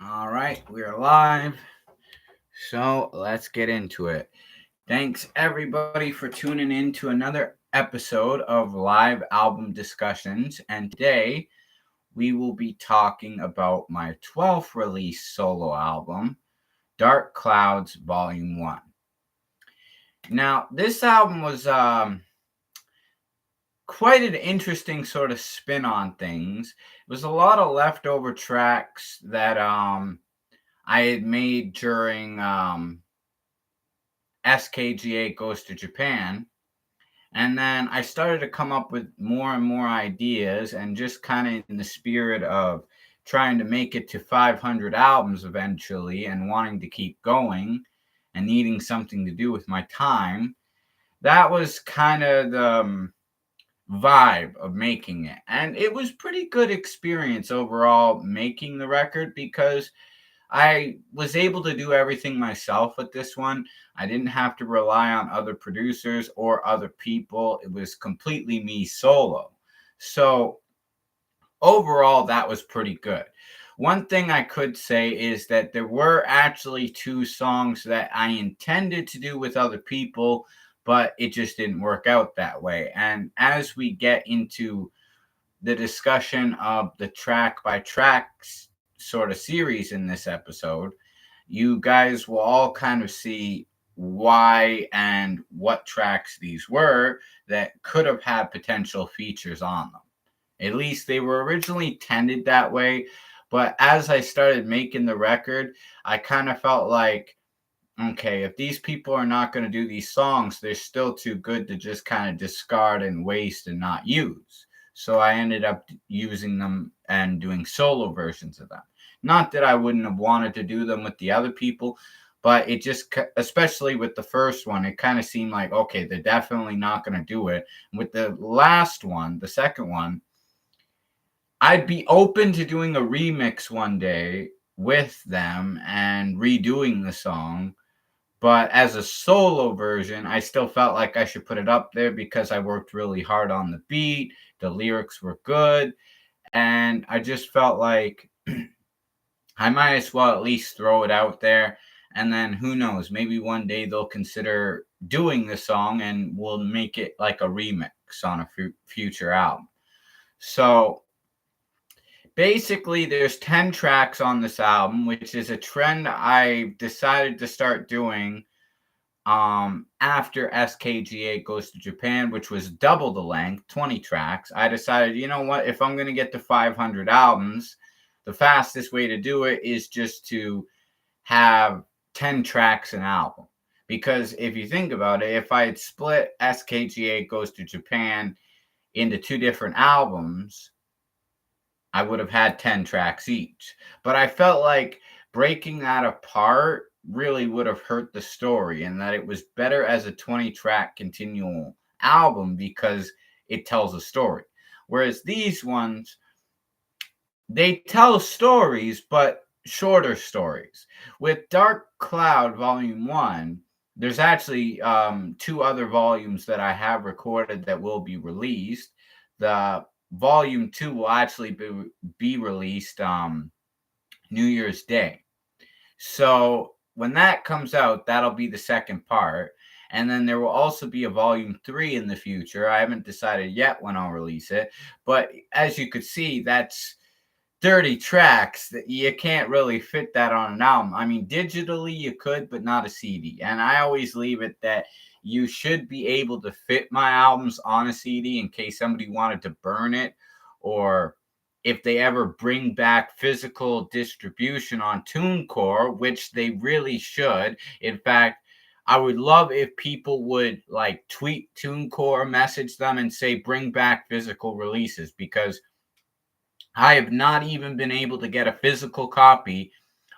All right, we're live. So let's get into it. Thanks everybody for tuning in to another episode of Live Album Discussions. And today we will be talking about my 12th release solo album, Dark Clouds Volume 1. Now, this album was quite an interesting sort of spin on things. It was a lot of leftover tracks that I had made during SKGA Goes to Japan. And then I started to come up with more and more ideas, and just kind of in the spirit of trying to make it to 500 albums eventually and wanting to keep going and needing something to do with my time. That was kind of the vibe of making it. And it was pretty good experience overall making the record because I was able to do everything myself with this one. I didn't have to rely on other producers or other people. It was completely me solo. So overall, that was pretty good. One thing I could say is that there were actually two songs that I intended to do with other people, but it just didn't work out that way. And as we get into the discussion of the track by tracks sort of series in this episode, you guys will all kind of see why and what tracks these were that could have had potential features on them. At least they were originally tended that way. But as I started making the record, I kind of felt like, okay, if these people are not going to do these songs, they're still too good to just kind of discard and waste and not use. So I ended up using them and doing solo versions of them. Not that I wouldn't have wanted to do them with the other people, but it just, especially with the first one, it kind of seemed like, okay, they're definitely not going to do it. With the last one, the second one, I'd be open to doing a remix one day with them and redoing the song, but as a solo version, I still felt like I should put it up there because I worked really hard on the beat. The lyrics were good. And I just felt like I might as well at least throw it out there. And then who knows? Maybe one day they'll consider doing the song and we'll make it like a remix on a future album. So basically, there's 10 tracks on this album, which is a trend I decided to start doing after SKGA Goes to Japan, which was double the length, 20 tracks. I decided, you know what, if I'm going to get to 500 albums, the fastest way to do it is just to have 10 tracks an album. Because if you think about it, if I had split SKGA Goes to Japan into two different albums, I would have had 10 tracks each. But I felt like breaking that apart really would have hurt the story, and that it was better as a 20 track continual album because it tells a story. Whereas these ones, they tell stories, but shorter stories. With Dark Cloud Volume 1, there's actually two other volumes that I have recorded that will be released. The Volume 2 will actually be released New Year's Day. So when that comes out, that'll be the second part. And then there will also be a volume 3 in the future. I haven't decided yet when I'll release it. But as you could see, that's 30 tracks that you can't really fit that on an album. I mean, digitally you could, but not a CD. And I always leave it that you should be able to fit my albums on a CD in case somebody wanted to burn it, or if they ever bring back physical distribution on TuneCore, which they really should. In fact, I would love if people would like tweet TuneCore, message them and say bring back physical releases, because I have not even been able to get a physical copy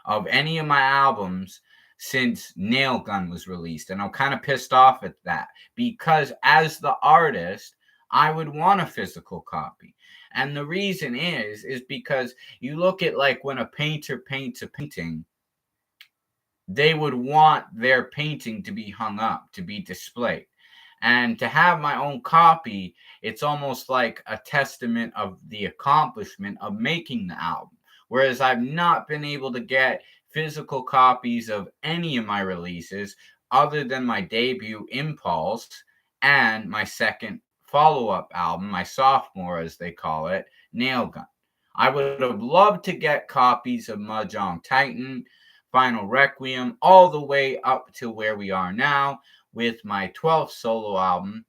of any of my albums since Nail Gun was released. And I'm kind of pissed off at that because as the artist, I would want a physical copy. And the reason is because you look at like when a painter paints a painting, they would want their painting to be hung up, to be displayed. And to have my own copy, it's almost like a testament of the accomplishment of making the album. whereas I've not been able to get physical copies of any of my releases other than my debut Impulse and my second follow-up album, my sophomore as they call it, Nailgun. I would have loved to get copies of Mahjong Titan, Final Requiem, all the way up to where we are now with my 12th solo album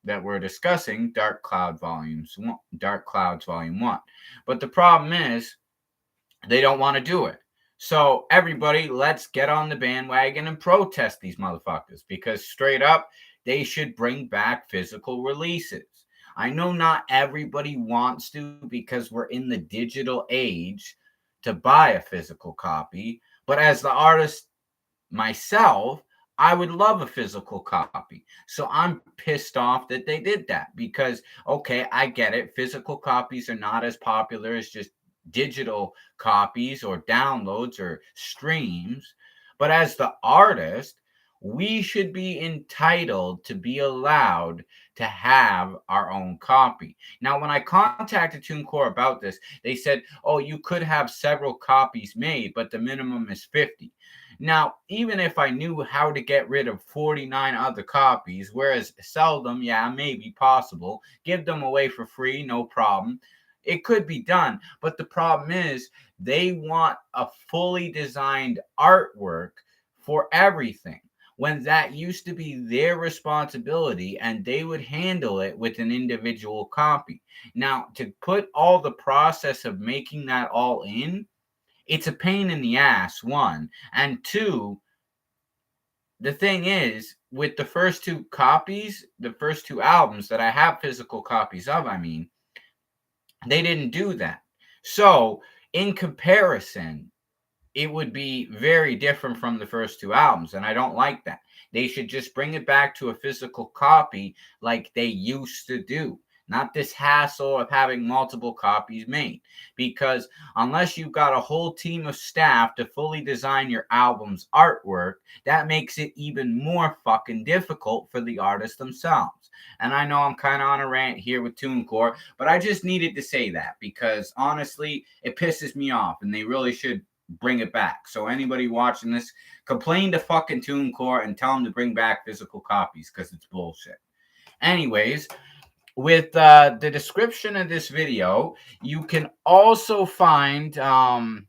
that we're discussing, Dark Clouds Volume 1. But the problem is they don't want to do it. So everybody, let's get on the bandwagon and protest these motherfuckers, because straight up, they should bring back physical releases. I know not everybody wants to because we're in the digital age to buy a physical copy, but as the artist myself, I would love a physical copy. So I'm pissed off that they did that because, okay, I get it. Physical copies are not as popular as just digital copies or downloads or streams. But as the artist, we should be entitled to be allowed to have our own copy. Now, when I contacted TuneCore about this, they said, oh, you could have several copies made, but the minimum is 50. Now, even if I knew how to get rid of 49 other copies, whereas sell them, yeah, maybe possible, give them away for free, no problem. It could be done. But the problem is they want a fully designed artwork for everything, when that used to be their responsibility and they would handle it with an individual copy. Now, to put all the process of making that all in, it's a pain in the ass, one. And two, the thing is, with the first two copies, the first two albums that I have physical copies of, they didn't do that. So, in comparison, it would be very different from the first two albums, and I don't like that. They should just bring it back to a physical copy like they used to do. Not this hassle of having multiple copies made. Because unless you've got a whole team of staff to fully design your album's artwork, that makes it even more fucking difficult for the artists themselves. And I know I'm kind of on a rant here with TuneCore, but I just needed to say that because honestly, it pisses me off and they really should bring it back. So anybody watching this, complain to fucking TuneCore and tell them to bring back physical copies because it's bullshit. Anyways, with the description of this video, you can also find the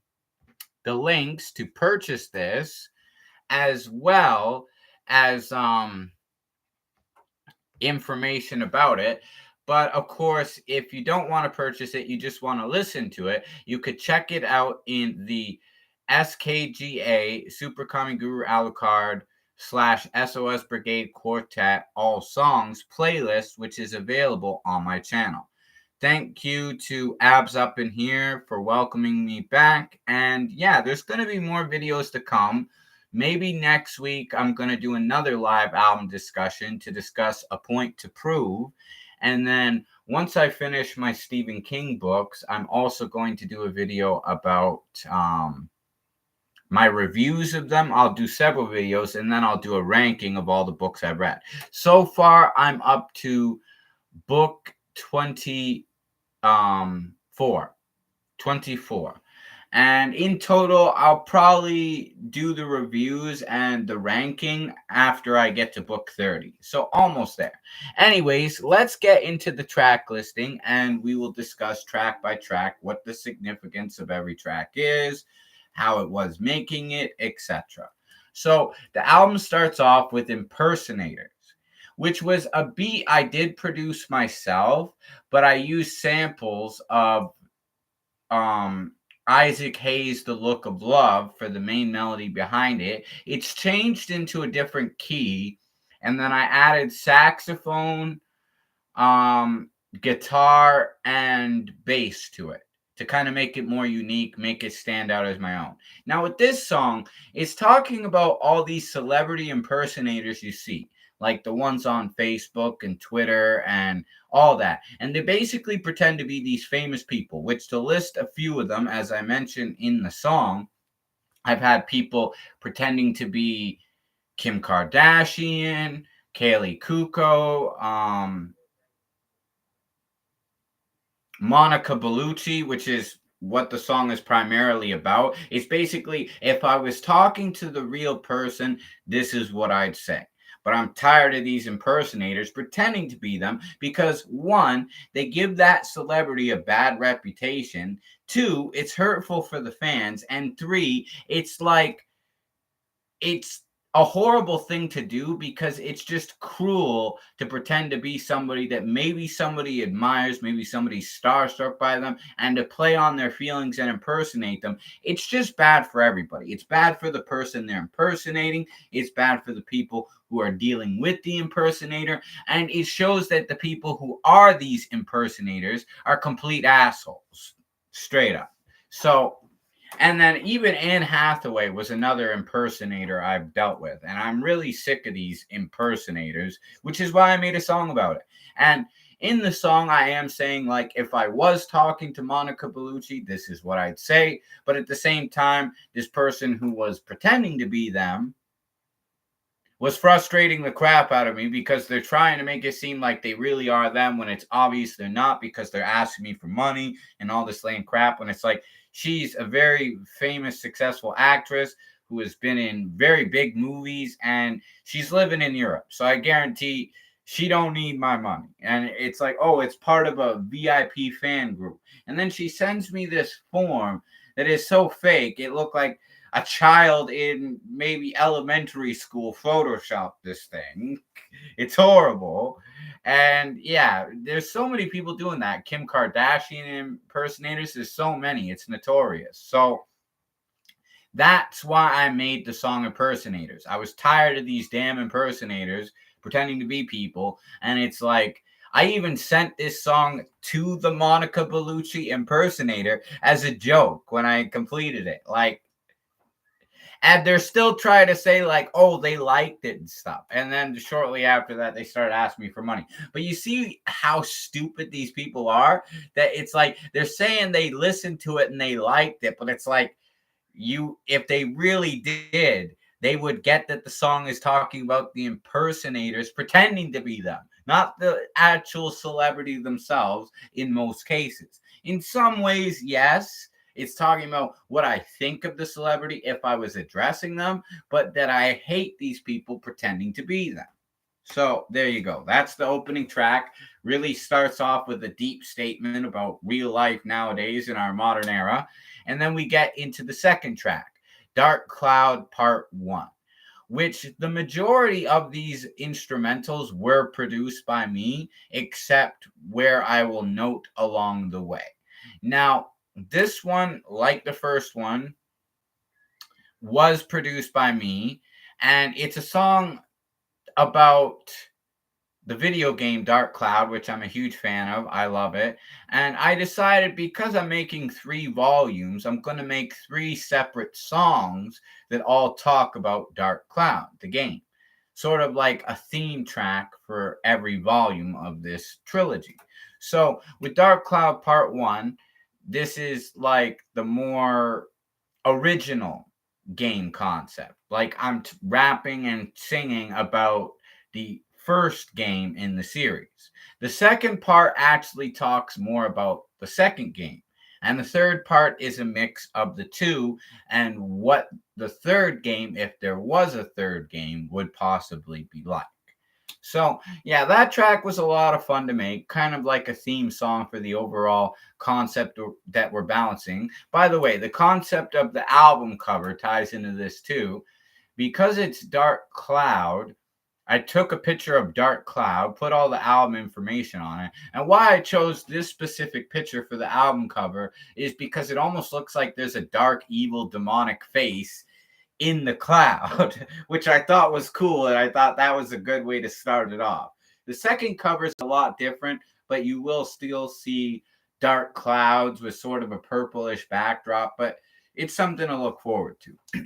links to purchase this, as well as information about it. But of course, if you don't want to purchase it, you just want to listen to it, you could check it out in the SKGA Super Kami Guru Alucard / SOS Brigade Quartet All Songs playlist, which is available on my channel. Thank you to Abs Up in Here for welcoming me back. And yeah, there's going to be more videos to come. Maybe next week I'm going to do another live album discussion to discuss A Point to Prove. And then once I finish my Stephen King books, I'm also going to do a video about my reviews of them. I'll do several videos, and then I'll do a ranking of all the books I've read. So far, I'm up to book 24. And in total, I'll probably do the reviews and the ranking after I get to book 30. So almost there. Anyways, let's get into the track listing, and we will discuss track by track what the significance of every track is, how it was making it, etc. So the album starts off with Impersonators, which was a beat I did produce myself, but I used samples of Isaac Hayes' The Look of Love for the main melody behind it. It's changed into a different key, and then I added saxophone, guitar, and bass to it to kind of make it more unique, make it stand out as my own. Now with this song, it's talking about all these celebrity impersonators you see, like the ones on Facebook and Twitter and all that. And they basically pretend to be these famous people, which to list a few of them, as I mentioned in the song, I've had people pretending to be Kim Kardashian, Kaylee Kuko, Monica Bellucci, which is what the song is primarily about. It's basically, if I was talking to the real person, this is what I'd say. But I'm tired of these impersonators pretending to be them because one, they give that celebrity a bad reputation. Two, it's hurtful for the fans. And three, it's like, it's a horrible thing to do because it's just cruel to pretend to be somebody that maybe somebody admires, maybe somebody's starstruck by them, and to play on their feelings and impersonate them. It's just bad for everybody. It's bad for the person they're impersonating. It's bad for the people who are dealing with the impersonator. And it shows that the people who are these impersonators are complete assholes. Straight up. So, and then even Anne Hathaway was another impersonator I've dealt with. And I'm really sick of these impersonators, which is why I made a song about it. And in the song, I am saying, like, if I was talking to Monica Bellucci, this is what I'd say. But at the same time, this person who was pretending to be them was frustrating the crap out of me because they're trying to make it seem like they really are them when it's obvious they're not, because they're asking me for money and all this lame crap, when it's like, she's a very famous, successful actress who has been in very big movies and she's living in Europe. So I guarantee she don't need my money. And it's like, oh, it's part of a VIP fan group. And then she sends me this form that is so fake. It looked like a child in maybe elementary school Photoshop this thing. It's horrible. And yeah, there's so many people doing that. Kim Kardashian impersonators, there's so many. It's notorious. So that's why I made the song Impersonators. I was tired of these damn impersonators pretending to be people. And it's like, I even sent this song to the Monica Bellucci impersonator as a joke when I completed it. Like, and they're still trying to say, like, oh, they liked it and stuff. And then shortly after that, they started asking me for money. But you see how stupid these people are? That it's like they're saying they listened to it and they liked it, but it's like, if they really did, they would get that the song is talking about the impersonators pretending to be them, not the actual celebrity themselves in most cases. In some ways, yes, it's talking about what I think of the celebrity if I was addressing them, but that I hate these people pretending to be them. So there you go. That's the opening track. Really starts off with a deep statement about real life nowadays in our modern era. And then we get into the second track, Dark Cloud Part 1, which the majority of these instrumentals were produced by me, except where I will note along the way. Now, this one, like the first one, was produced by me, and it's a song about the video game Dark Cloud, which I'm a huge fan of. I love it. And I decided, because I'm making 3 volumes, I'm going to make 3 separate songs that all talk about Dark Cloud, the game. Sort of like a theme track for every volume of this trilogy. So with Dark Cloud Part 1, this is like the more original game concept. Like I'm rapping and singing about the first game in the series. The second part actually talks more about the second game. And the third part is a mix of the two and what the third game, if there was a third game, would possibly be like. So, yeah, that track was a lot of fun to make, kind of like a theme song for the overall concept that we're balancing. By the way, the concept of the album cover ties into this too. Because it's Dark Cloud, I took a picture of Dark Cloud, put all the album information on it. And why I chose this specific picture for the album cover is because it almost looks like there's a dark, evil, demonic face in the cloud, which I thought was cool, and I thought that was a good way to start it off. The second cover is a lot different, but you will still see dark clouds with sort of a purplish backdrop, but it's something to look forward to.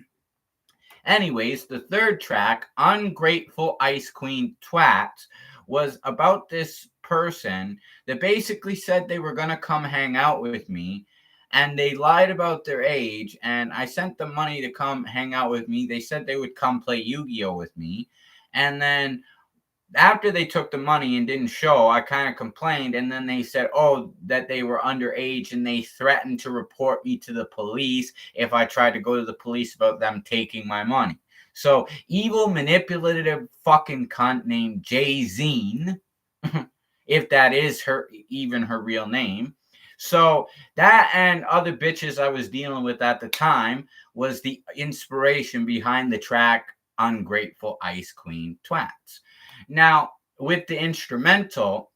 Anyways, the third track, Ungrateful Ice Queen Twats, was about this person that basically said they were going to come hang out with me, and they lied about their age, and I sent them money to come hang out with me. They said they would come play Yu-Gi-Oh with me, and then after they took the money and didn't show, I kind of complained. And then they said, oh, that they were underage and they threatened to report me to the police if I tried to go to the police about them taking my money. So, evil, manipulative fucking cunt named Jay Zine, if that is even her real name. So, that and other bitches I was dealing with at the time was the inspiration behind the track Ungrateful Ice Queen Twats. Now, with the instrumental,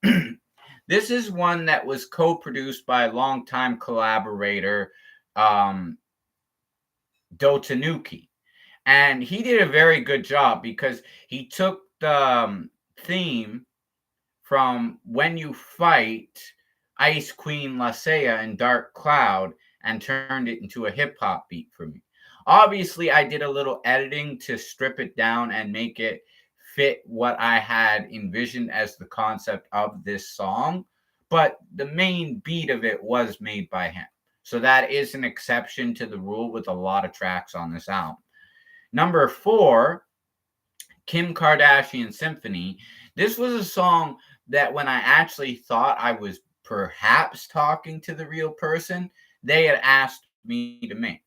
this is one that was co-produced by a longtime collaborator, Dotanuki. And he did a very good job because he took the theme from When You Fight, Ice Queen Lasea and Dark Cloud and turned it into a hip-hop beat for me. Obviously, I did a little editing to strip it down and make it fit what I had envisioned as the concept of this song, but the main beat of it was made by him. So that is an exception to the rule with a lot of tracks on this album. Number 4, Kim Kardashian Symphony. This was a song that when I actually thought I was perhaps talking to the real person, they had asked me to make.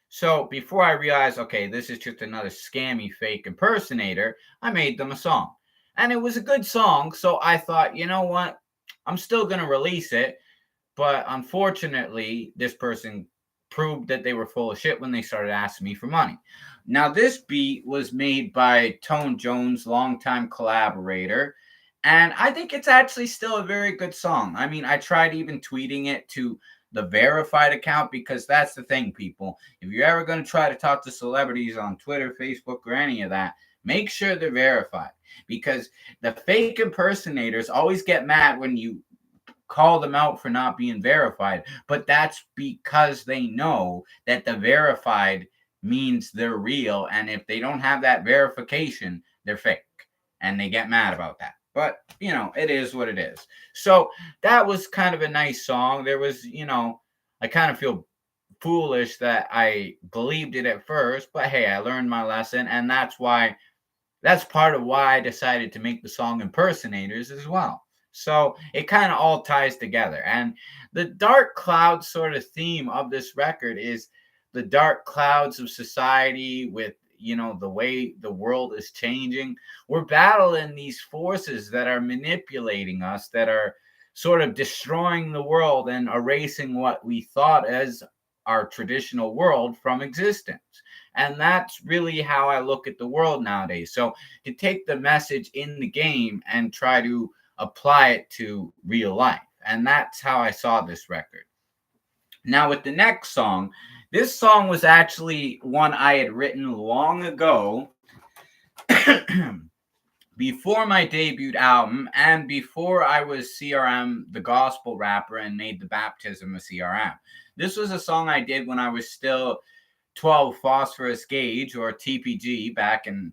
So before I realized, okay, this is just another scammy fake impersonator, I made them a song. And it was a good song, so I thought, you know what? I'm still going to release it. But unfortunately, this person proved that they were full of shit when they started asking me for money. Now, this beat was made by Tone Jones, longtime collaborator. And I think it's actually still a very good song. I mean, I tried even tweeting it to the verified account because that's the thing, people. If you're ever going to try to talk to celebrities on Twitter, Facebook, or any of that, make sure they're verified. Because the fake impersonators always get mad when you call them out for not being verified, but that's because they know that the verified means they're real, and if they don't have that verification, they're fake, and they get mad about that. But, you know, it is what it is. So that was kind of a nice song. There was, you know, I kind of feel foolish that I believed it at first, but hey, I learned my lesson, and that's part of why I decided to make the song Impersonators as well. So it kind of all ties together. And the dark clouds sort of theme of this record is the dark clouds of society with, you know, the way the world is changing. We're battling these forces that are manipulating us, that are sort of destroying the world and erasing what we thought as our traditional world from existence. And that's really how I look at the world nowadays. So to take the message in the game and try to apply it to real life. And that's how I saw this record. Now with the next song, this song was actually one I had written long ago before my debut album and before I was CRM, the gospel rapper, and made the baptism of CRM. This was a song I did when I was still 12 Phosphorus Gauge or TPG back in,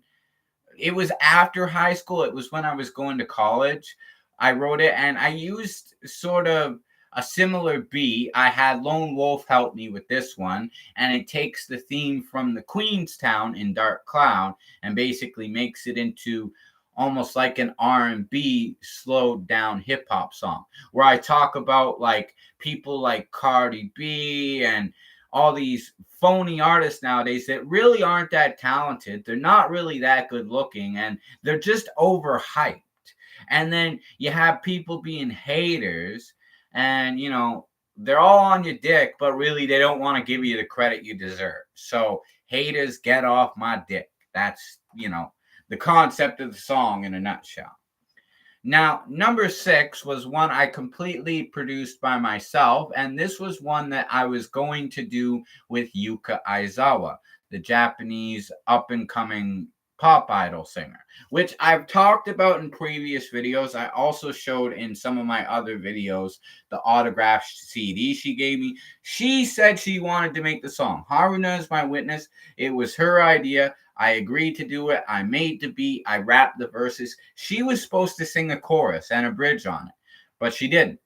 it was after high school. It was when I was going to college. I wrote it and I used sort of a similar beat. I had Lone Wolf help me with this one, and it takes the theme from the Queenstown in Dark Cloud and basically makes it into almost like an R&B slowed down hip hop song where I talk about like people like Cardi B and all these phony artists nowadays that really aren't that talented. They're not really that good looking, and they're just overhyped. And then you have people being haters, and, you know, they're all on your dick, but really they don't want to give you the credit you deserve. So haters, get off my dick. That's, you know, the concept of the song in a nutshell. Now, number 6 was one I completely produced by myself, and this was one that I was going to do with Yuka Aizawa, the Japanese up-and-coming pop idol singer, which I've talked about in previous videos. I also showed in some of my other videos the autographed CD she gave me. She said she wanted to make the song. Haruna is my witness. It was her idea. I agreed to do it. I made the beat. I rapped the verses. She was supposed to sing a chorus and a bridge on it, but she didn't.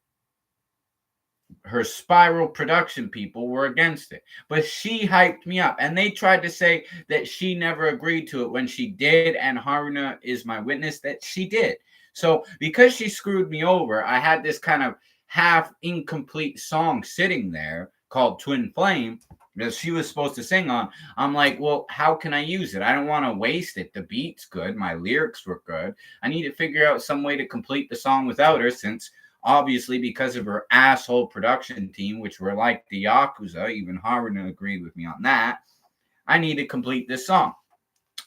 her Spiral production people were against it. But she hyped me up, and they tried to say that she never agreed to it when she did, and Haruna is my witness that she did. So because she screwed me over, I had this kind of half incomplete song sitting there called Twin Flame that she was supposed to sing on. I'm like, well, how can I use it? I don't want to waste it. The beat's good, my lyrics were good. I need to figure out some way to complete the song without her, since obviously because of her asshole production team, which were like the Yakuza, even Haruna agreed with me on that, I need to complete this song.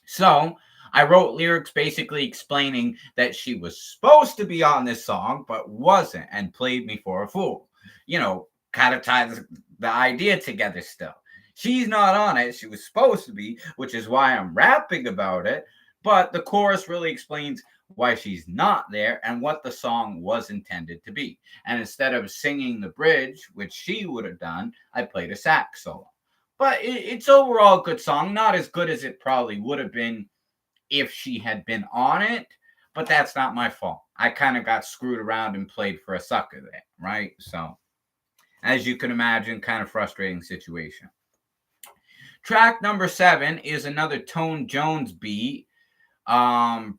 So I wrote lyrics basically explaining that she was supposed to be on this song, but wasn't, and played me for a fool. You know, kind of ties the idea together still. She's not on it. She was supposed to be, which is why I'm rapping about it. But the chorus really explains why she's not there and what the song was intended to be. And instead of singing the bridge, which she would have done, I played a sax solo. But it's overall a good song. Not as good as it probably would have been if she had been on it, but that's not my fault. I kind of got screwed around and played for a sucker there, right? So, as you can imagine, kind of frustrating situation. Track number 7 is another Tone Jones beat,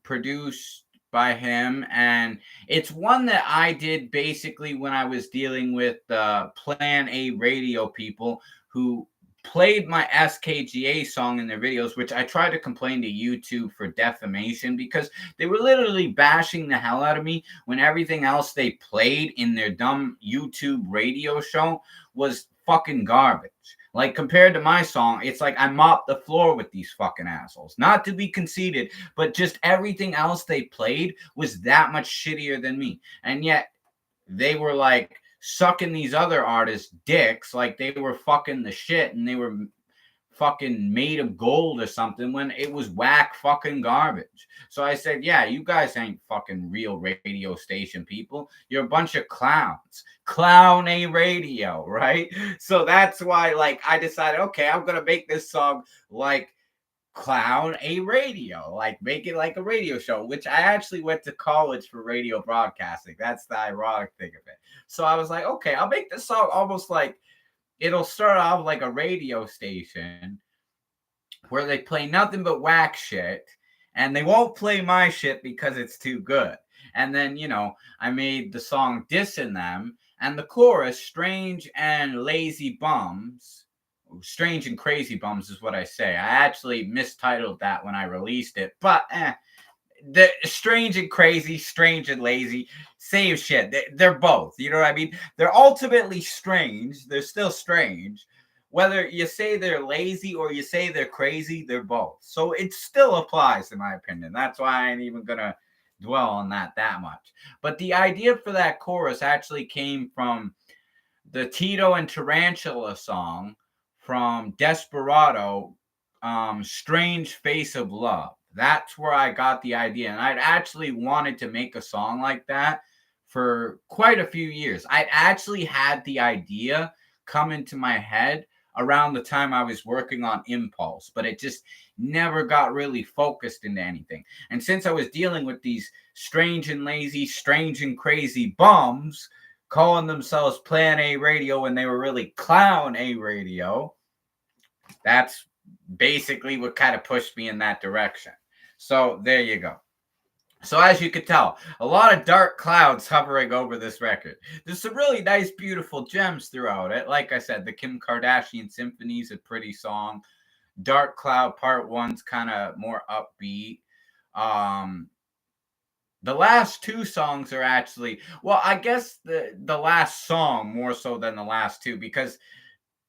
produced by him, and it's one that I did basically when I was dealing with Plan A radio people who played my SKGA song in their videos, which I tried to complain to YouTube for defamation because they were literally bashing the hell out of me when everything else they played in their dumb YouTube radio show was fucking garbage. Like, compared to my song, it's like I mopped the floor with these fucking assholes. Not to be conceited, but just everything else they played was that much shittier than me. And yet, they were like sucking these other artists' dicks like they were fucking the shit and they were fucking made of gold or something when it was whack fucking garbage. So I said, yeah, you guys ain't fucking real radio station people. You're a bunch of clowns. Clown A radio, right? So that's why, like, I decided, okay, I'm gonna make this song like Clown A radio, like make it like a radio show, which I actually went to college for radio broadcasting. That's the ironic thing of it. So I was like, okay, I'll make this song almost like it'll start off like a radio station where they play nothing but whack shit, and they won't play my shit because it's too good. And then, you know, I made the song dissing them, and the chorus, Strange and Lazy Bums, Strange and Crazy Bums is what I say. I actually mistitled that when I released it, but the strange and crazy, strange and lazy, same shit. They're both. You know what I mean? They're ultimately strange. They're still strange. Whether you say they're lazy or you say they're crazy, they're both. So it still applies, in my opinion. That's why I ain't even gonna dwell on that much. But the idea for that chorus actually came from the Tito and Tarantula song from Desperado, Strange Face of Love. That's where I got the idea. And I'd actually wanted to make a song like that for quite a few years. I'd actually had the idea come into my head around the time I was working on Impulse, but it just never got really focused into anything. And since I was dealing with these strange and lazy, strange and crazy bums calling themselves Plan A Radio when they were really Clown A Radio, that's basically what kind of pushed me in that direction. So there you go. So as you could tell, a lot of dark clouds hovering over this record. There's some really nice, beautiful gems throughout it. Like I said, the Kim Kardashian Symphony is a pretty song. Dark Cloud Part 1's kind of more upbeat. The last two songs are actually, well, I guess the last song more so than the last two, because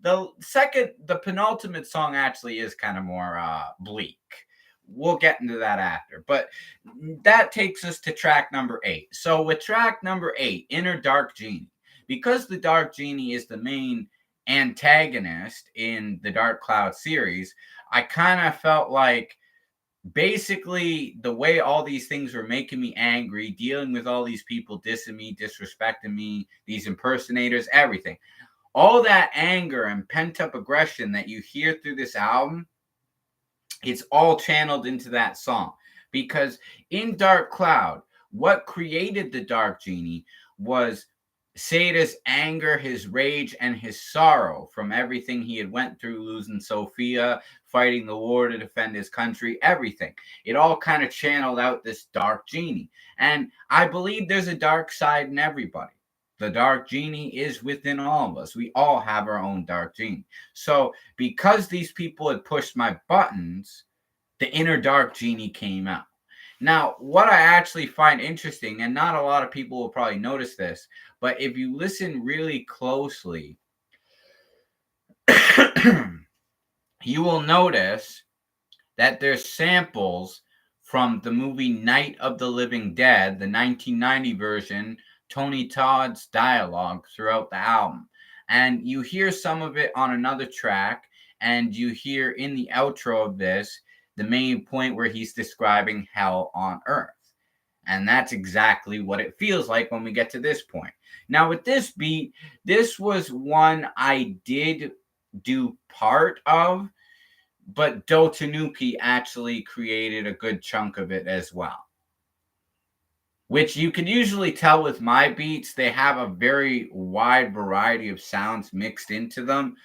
the penultimate song actually is kind of more bleak. We'll get into that after. But that takes us to track number 8. So with track number 8, Inner Dark Genie, because the Dark Genie is the main antagonist in the Dark Cloud series, I kind of felt like basically the way all these things were making me angry, dealing with all these people dissing me, disrespecting me, these impersonators, everything. All that anger and pent-up aggression that you hear through this album, it's all channeled into that song. Because in Dark Cloud, what created the Dark Genie was Sada's anger, his rage, and his sorrow from everything he had went through, losing Sophia, fighting the war to defend his country, everything. It all kind of channeled out this dark genie. And I believe there's a dark side in everybody. The dark genie is within all of us. We all have our own dark genie. So because these people had pushed my buttons, the inner dark genie came out. Now, what I actually find interesting, and not a lot of people will probably notice this, but if you listen really closely, you will notice that there's samples from the movie Night of the Living Dead, the 1990 version, Tony Todd's dialogue throughout the album. And you hear some of it on another track, and you hear in the outro of this the main point where he's describing hell on earth. And that's exactly what it feels like when we get to this point. Now, with this beat, this was one I did do part of, but Do Tanuki actually created a good chunk of it as well. Which you can usually tell with my beats, they have a very wide variety of sounds mixed into them.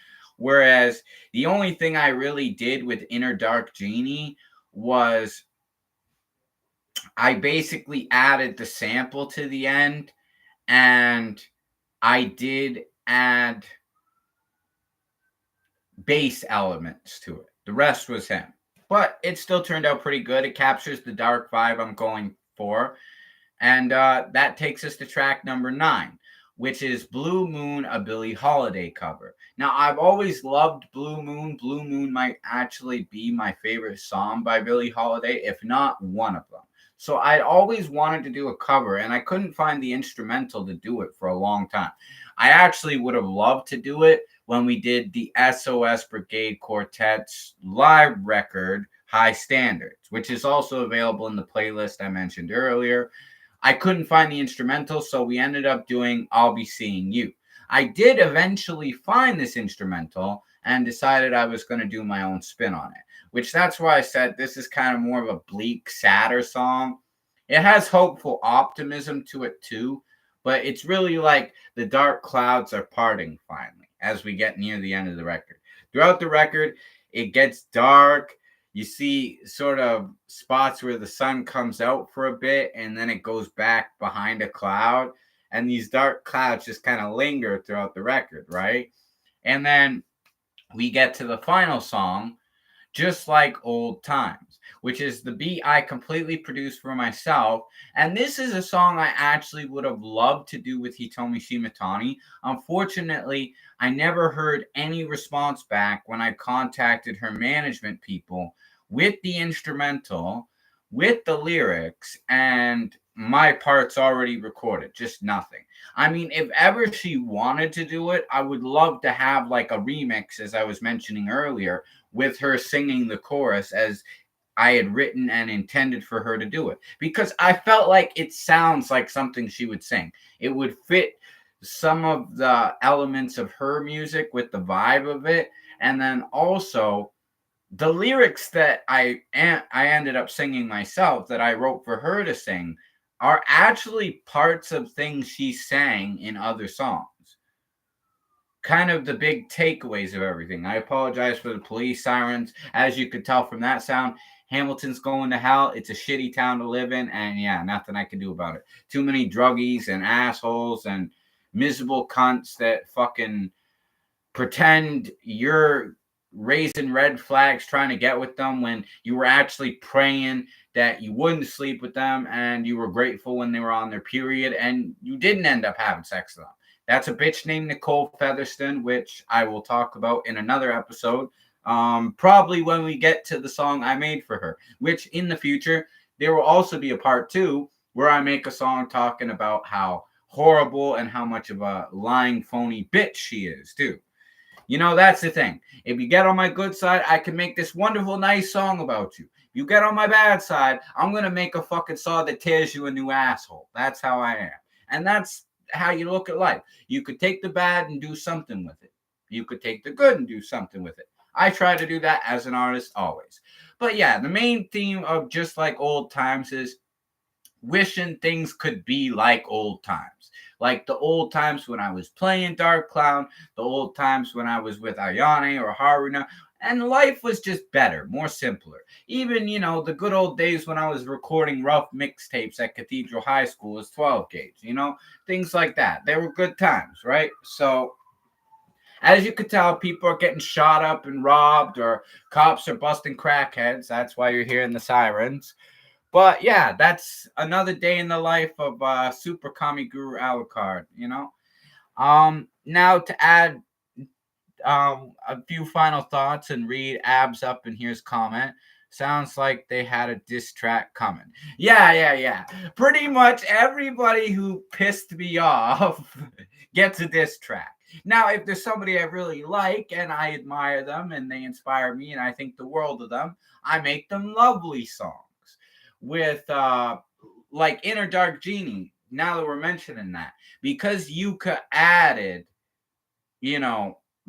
Whereas the only thing I really did with Inner Dark Genie was I basically added the sample to the end, and I did add bass elements to it. The rest was him. But it still turned out pretty good. It captures the dark vibe I'm going for. And that takes us to track number 9, which is Blue Moon, a Billie Holiday cover. Now, I've always loved Blue Moon. Blue Moon might actually be my favorite song by Billie Holiday, if not one of them. So I'd always wanted to do a cover, and I couldn't find the instrumental to do it for a long time. I actually would have loved to do it when we did the SOS Brigade Quartet's live record, High Standards, which is also available in the playlist I mentioned earlier. I couldn't find the instrumental, so we ended up doing I'll Be Seeing You. I did eventually find this instrumental and decided I was going to do my own spin on it, which that's why I said this is kind of more of a bleak, sadder song. It has hopeful optimism to it too, but it's really like the dark clouds are parting finally as we get near the end of the record. Throughout the record, it gets dark. You see sort of spots where the sun comes out for a bit and then it goes back behind a cloud. And these dark clouds just kind of linger throughout the record, right? And then we get to the final song, Just Like Old Times, which is the beat I completely produced for myself. And this is a song I actually would have loved to do with Hitomi Shimatani. Unfortunately, I never heard any response back when I contacted her management people with the instrumental, with the lyrics, and my parts already recorded, just nothing. I mean, if ever she wanted to do it, I would love to have like a remix, as I was mentioning earlier, with her singing the chorus as I had written and intended for her to do it. Because I felt like it sounds like something she would sing. It would fit some of the elements of her music with the vibe of it. And then also the lyrics that I ended up singing myself that I wrote for her to sing are actually parts of things she sang in other songs. Kind of the big takeaways of everything. I apologize for the police sirens. As you could tell from that sound, Hamilton's going to hell. It's a shitty town to live in, and yeah, nothing I can do about it. Too many druggies and assholes and miserable cunts that fucking pretend you're raising red flags trying to get with them when you were actually praying that you wouldn't sleep with them, and you were grateful when they were on their period and you didn't end up having sex with them. That's a bitch named Nicole Featherston, which I will talk about in another episode, probably when we get to the song I made for her, which in the future there will also be a part 2 where I make a song talking about how horrible and how much of a lying phony bitch she is too. You know, that's the thing. If you get on my good side, I can make this wonderful, nice song about you. If you get on my bad side, I'm going to make a fucking song that tears you a new asshole. That's how I am. And that's how you look at life. You could take the bad and do something with it. You could take the good and do something with it. I try to do that as an artist always. But yeah, the main theme of Just Like Old Times is wishing things could be like old times. Like the old times when I was playing Dark Cloud, the old times when I was with Ayane or Haruna, and life was just better, more simpler. Even, the good old days when I was recording rough mixtapes at Cathedral High School as 12 gauge, things like that. They were good times, right? So, as you could tell, people are getting shot up and robbed, or cops are busting crackheads. That's why you're hearing the sirens. But yeah, that's another day in the life of Super Kami Guru Alucard, Now to add a few final thoughts and read Abs up in here's comment. Sounds like they had a diss track coming. Yeah. Pretty much everybody who pissed me off gets a diss track. Now, if there's somebody I really like and I admire them and they inspire me and I think the world of them, I make them lovely songs. With like Inner Dark Genie, now that we're mentioning that, because Yuka added,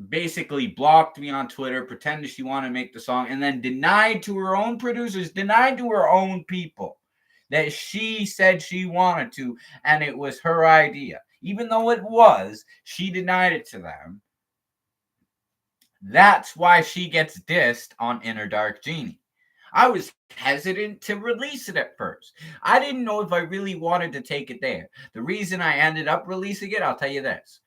basically blocked me on Twitter, pretended she wanted to make the song, and then denied to her own producers, denied to her own people that she said she wanted to, and it was her idea. Even though it was, she denied it to them. That's why she gets dissed on Inner Dark Genie. I was hesitant to release it at first. I didn't know if I really wanted to take it there. The reason I ended up releasing it, I'll tell you this.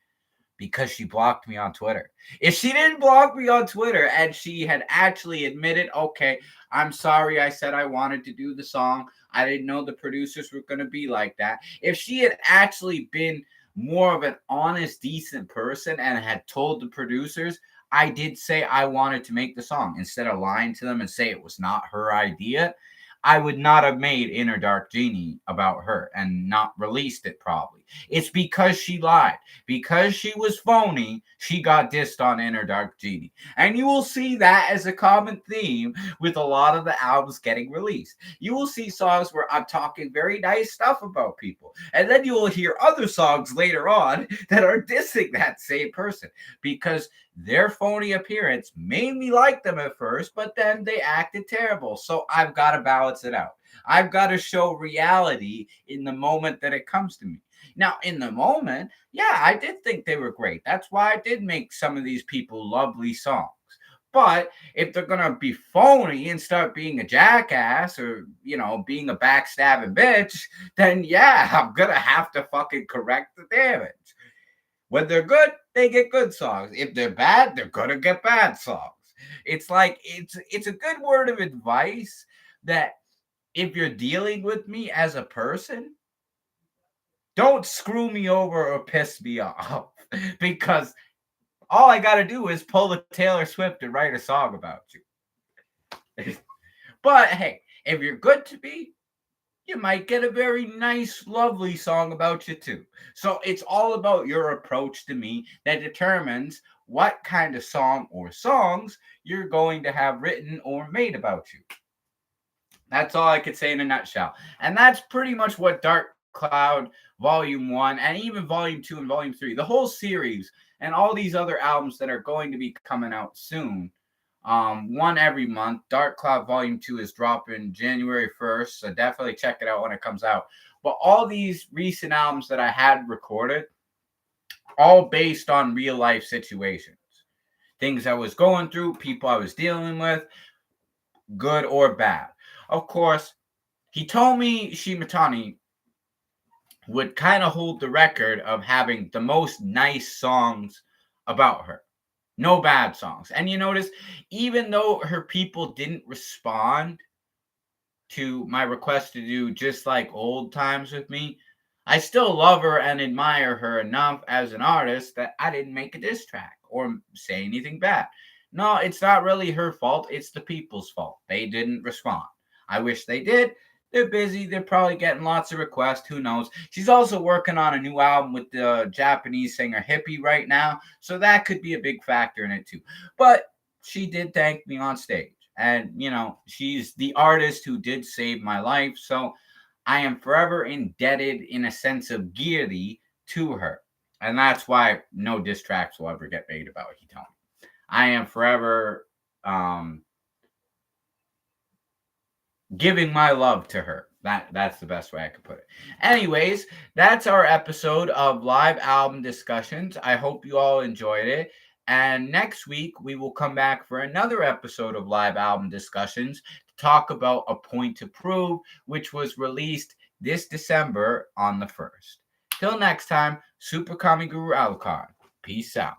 Because she blocked me on Twitter. If she didn't block me on Twitter and she had actually admitted, okay, I'm sorry I said I wanted to do the song, I didn't know the producers were going to be like that. If she had actually been more of an honest, decent person and had told the producers, I did say I wanted to make the song, instead of lying to them and say it was not her idea, I would not have made Inner Dark Genie about her and not released it probably. It's because she lied. Because she was phony, she got dissed on Inner Dark Genie. And you will see that as a common theme with a lot of the albums getting released. You will see songs where I'm talking very nice stuff about people. And then you will hear other songs later on that are dissing that same person. Because their phony appearance made me like them at first, but then they acted terrible. So I've got to balance it out. I've got to show reality in the moment that it comes to me. Now, in the moment, yeah, I did think they were great. That's why I did make some of these people lovely songs. But if they're going to be phony and start being a jackass or, being a backstabbing bitch, then yeah, I'm going to have to fucking correct the damage. When they're good, they get good songs. If they're bad, they're gonna get bad songs. It's like it's a good word of advice that if you're dealing with me as a person, don't screw me over or piss me off. Because all I gotta do is pull the Taylor Swift and write a song about you. But hey, if you're good to me, you might get a very nice, lovely song about you too. So it's all about your approach to me that determines what kind of song or songs you're going to have written or made about you. That's all I could say in a nutshell. And that's pretty much what Dark Cloud Volume 1 and even Volume 2 and Volume 3, the whole series, and all these other albums that are going to be coming out soon, one every month. Dark Cloud Volume 2 is dropping January 1st, so definitely check it out when it comes out. But all these recent albums that I had recorded, all based on real life situations. Things I was going through, people I was dealing with, good or bad. Of course, he told me Shimatani would kind of hold the record of having the most nice songs about her. No bad songs. And you notice, even though her people didn't respond to my request to do Just Like Old Times with me, I still love her and admire her enough as an artist that I didn't make a diss track or say anything bad. No, it's not really her fault. It's the people's fault. They didn't respond. I wish they did. They're busy. They're probably getting lots of requests. Who knows? She's also working on a new album with the Japanese singer Hippie right now. So that could be a big factor in it too. But she did thank me on stage. And, she's the artist who did save my life. So I am forever indebted in a sense of giri to her. And that's why no diss tracks will ever get made about Hitomi. I am forever giving my love to her. That's the best way I could put it. Anyways, that's our episode of live album discussions. I hope you all enjoyed it. And next week we will come back for another episode of live album discussions to talk about A Point to Prove, which was released this December on the 1st. Till next time, Super Kami Guru Alucard. Peace out.